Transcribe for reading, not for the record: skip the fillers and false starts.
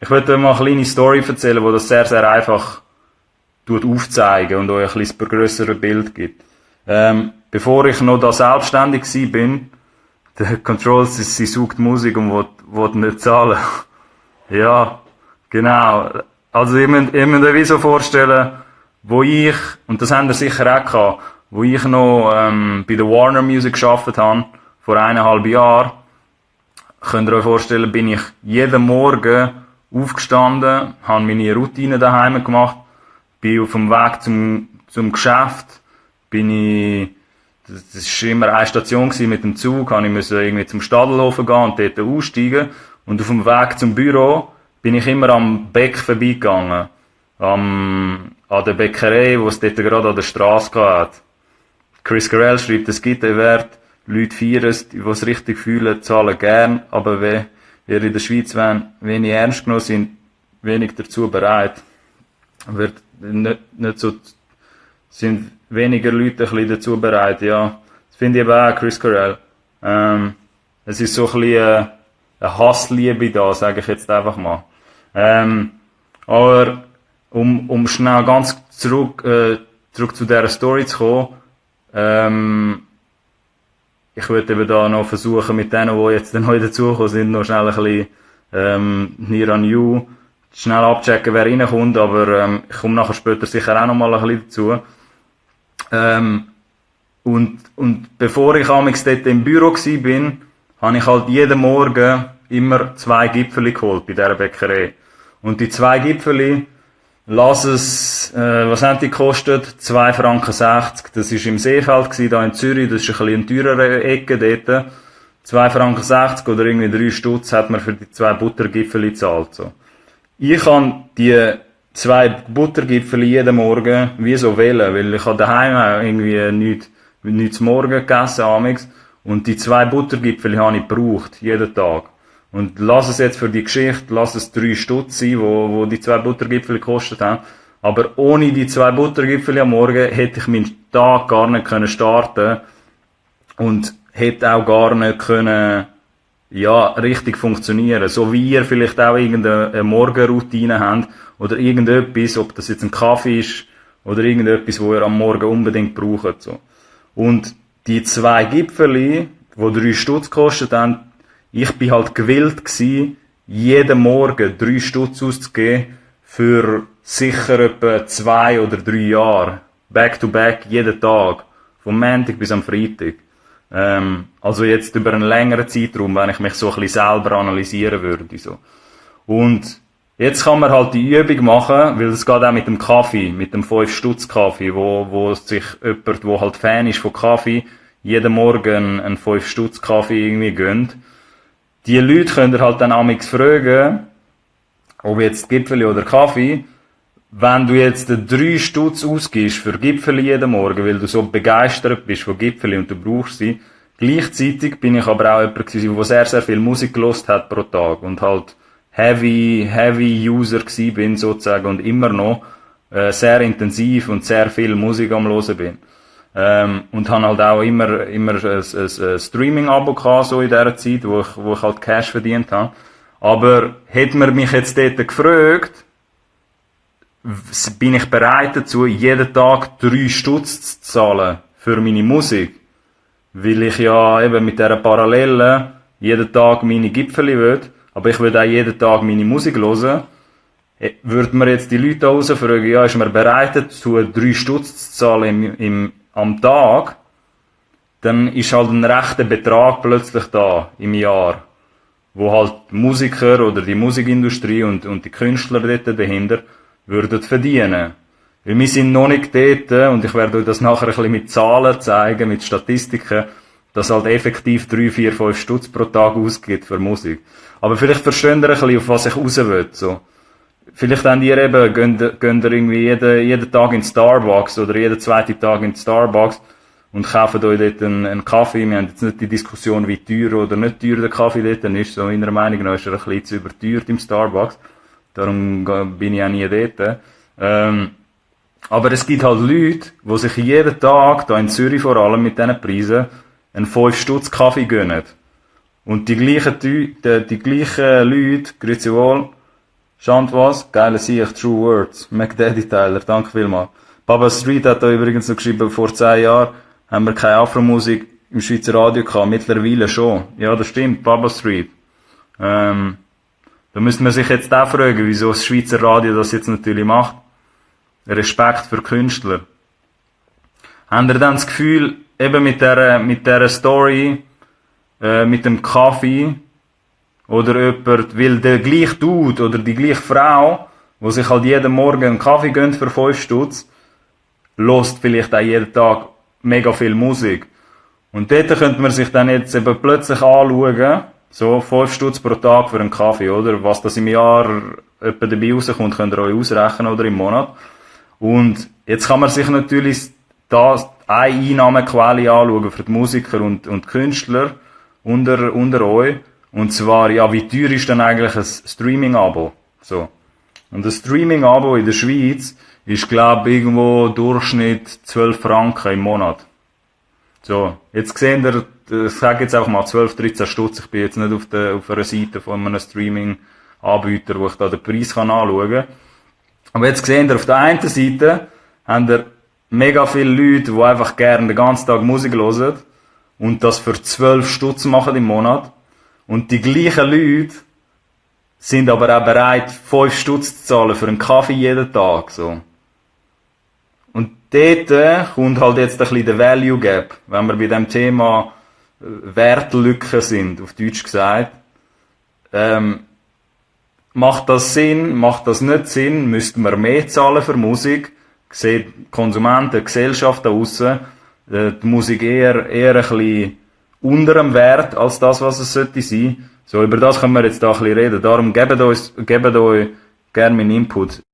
Ich würde mal eine kleine Story erzählen, die das sehr, sehr einfach aufzeigen und euch ein bisschen das grössere Bild gibt. Bevor ich noch da selbstständig bin, der Control, sie sucht Musik und will nicht zahlen. Ja, genau. Also, ihr müsst euch so vorstellen, wo ich, und das habt ihr sicher auch gehabt, wo ich noch, bei der Warner Music gearbeitet habe, vor 1,5 Jahren, könnt ihr euch vorstellen, bin ich jeden Morgen aufgestanden, habe meine Routine daheim gemacht, bin auf dem Weg zum Geschäft, das war immer eine Station gewesen mit dem Zug, habe ich musste irgendwie zum Stadelhofen gehen und dort aussteigen. Und auf dem Weg zum Büro bin ich immer am Beck vorbeigegangen. An der Bäckerei, wo es dort gerade an der Straße hat. Chris Carell schreibt, es gibt einen Wert, Leute feiern es, die es richtig fühlen, zahlen gern, aber wir in der Schweiz, wenn wenig ernst genommen sind, wenig dazu bereit, wird nicht so, sind weniger Leute ein bisschen dazu bereit, ja. Das finde ich eben auch, Chris Carell. Es ist so ein bisschen eine Hassliebe da, sage ich jetzt einfach mal. Aber, um schnell ganz zurück zu dieser Story zu kommen, ich würde eben da noch versuchen, mit denen, die jetzt neu dazugekommen sind, noch schnell ein bisschen, near on you, schnell abchecken, wer reinkommt, aber, ich komme nachher später sicher auch noch mal ein bisschen dazu. Und bevor ich amigs dort im Büro bin, habe ich halt jeden Morgen immer 2 Gipfeli geholt bei dieser Bäckerei. Und die 2 Gipfeli, lass es, was haben die gekostet? 2,60 Franken. Das war im Seefeld gewesen, da in Zürich, das ist ein bisschen eine teurere Ecke dort. 2,60 Franken oder irgendwie 3 Stutz hat man für die 2 Buttergipfeli gezahlt, so. Ich kann die 2 Buttergipfeli jeden Morgen wie so wählen, weil ich habe daheim auch irgendwie nichts zu Morgen gegessen, amigs. Und die 2 Buttergipfeli habe ich gebraucht, jeden Tag. Und lass es jetzt für die Geschichte, lass es 3 Stutz sein, wo die 2 Buttergipfeli gekostet haben. Aber ohne die 2 Buttergipfeli am Morgen hätte ich meinen Tag gar nicht können starten und hätte auch gar nicht können, ja, richtig funktionieren. So wie ihr vielleicht auch irgendeine Morgenroutine habt oder irgendetwas, ob das jetzt ein Kaffee ist oder irgendetwas, wo ihr am Morgen unbedingt braucht, so. Und die 2 Gipfeli, die 3 Stutz gekostet haben, ich bin halt gewillt gewesen, jeden Morgen 3 Stutz auszugeben für sicher etwa 2 oder 3 Jahre. Back to back, jeden Tag. Vom Montag bis am Freitag. Also jetzt über einen längeren Zeitraum, wenn ich mich so ein bisschen selber analysieren würde, so. Und jetzt kann man halt die Übung machen, weil es geht auch mit dem Kaffee, mit dem 5-Stutz-Kaffee, wo sich jemand, der halt Fan ist von Kaffee, jeden Morgen einen 5-Stutz-Kaffee irgendwie gönnt. Die Leute können halt dann amigs fragen, ob jetzt Gipfeli oder Kaffee, wenn du jetzt 3 Stutz ausgibst für Gipfeli jeden Morgen, weil du so begeistert bist von Gipfeli und du brauchst sie. Gleichzeitig bin ich aber auch jemand gewesen, der sehr, sehr viel Musik gelost hat pro Tag und halt heavy User gewesen bin sozusagen und immer noch sehr intensiv und sehr viel Musik am Hören bin. Und habe halt auch immer ein Streaming-Abo gehabt, so in dieser Zeit, wo ich halt Cash verdient habe. Aber hätte man mich jetzt dort gefragt, bin ich bereit dazu, jeden Tag 3 Stutz zu zahlen für meine Musik? Weil ich ja eben mit dieser Parallele jeden Tag meine Gipfeli will, aber ich will auch jeden Tag meine Musik hören. Würde man jetzt die Leute raus fragen, ja, ist man bereit dazu, 3 Stutz zu zahlen am Tag, dann ist halt ein rechter Betrag plötzlich da im Jahr, wo halt Musiker oder die Musikindustrie und die Künstler dort dahinter würden verdienen. Weil wir sind noch nicht dort, und ich werde euch das nachher ein bisschen mit Zahlen zeigen, mit Statistiken, dass halt effektiv 3, 4, 5 Stutz pro Tag ausgeht für Musik. Aber vielleicht versteht ihr ein bisschen, auf was ich raus will, so. Vielleicht habt ihr eben, geht ihr irgendwie jeden Tag in Starbucks oder jeden zweiten Tag in Starbucks und kauft euch dort einen Kaffee. Wir haben jetzt nicht die Diskussion, wie teuer oder nicht teuer der Kaffee dort ist. So meiner Meinung nach ist er ein bisschen zu überteuert im Starbucks. Darum bin ich auch nie dort. Aber es gibt halt Leute, die sich jeden Tag, da in Zürich vor allem mit diesen Preisen, einen 5 Stutz Kaffee gönnen. Und die gleichen Leute, grüezi wohl, Schand was? Geile Sicht, True Words. McDaddy Tyler, danke vielmals. Baba Street hat da übrigens noch geschrieben, vor 10 Jahren haben wir keine Afro-Musik im Schweizer Radio gehabt, mittlerweile schon. Ja, das stimmt, Baba Street. Da müsste man sich jetzt auch fragen, wieso das Schweizer Radio das jetzt natürlich macht. Respekt für Künstler. Habt ihr dann das Gefühl, eben mit der Story, mit dem Kaffee, oder jemand, weil der gleiche Dude oder die gleiche Frau, die sich halt jeden Morgen einen Kaffee gönnt für 5 Stutz, hört vielleicht auch jeden Tag mega viel Musik. Und dort könnte man sich dann jetzt eben plötzlich anschauen, so 5 Stutz pro Tag für einen Kaffee, oder? Was das im Jahr etwa dabei rauskommt, könnt ihr euch ausrechnen, oder im Monat. Und jetzt kann man sich natürlich da eine Einnahmequelle anschauen für die Musiker und Künstler unter euch. Und zwar, ja, wie teuer ist denn eigentlich ein Streaming-Abo? So. Und ein Streaming-Abo in der Schweiz ist, glaube ich, irgendwo Durchschnitt 12 Franken im Monat. So. Jetzt seht ihr, ich sage jetzt einfach mal 12, 13 Stutz. Ich bin jetzt nicht auf einer Seite von einem Streaming-Anbieter, wo ich da den Preis anschauen kann. Aber jetzt seht ihr, auf der einen Seite haben ihr mega viele Leute, die einfach gerne den ganzen Tag Musik hören und das für 12 Stutz machen im Monat. Und die gleichen Leute sind aber auch bereit, 5 Stutz zu zahlen für einen Kaffee jeden Tag, so. Und dort kommt halt jetzt ein bisschen der Value Gap, wenn wir bei dem Thema Wertlücken sind, auf Deutsch gesagt. Macht das Sinn? Macht das nicht Sinn? Müssten wir mehr zahlen für Musik? Sieht Konsumenten, die Gesellschaft da draussen, die Musik eher ein bisschen unter dem Wert als das, was es sollte sein. So, über das können wir jetzt da ein bisschen reden. Darum gebt euch gerne meinen Input.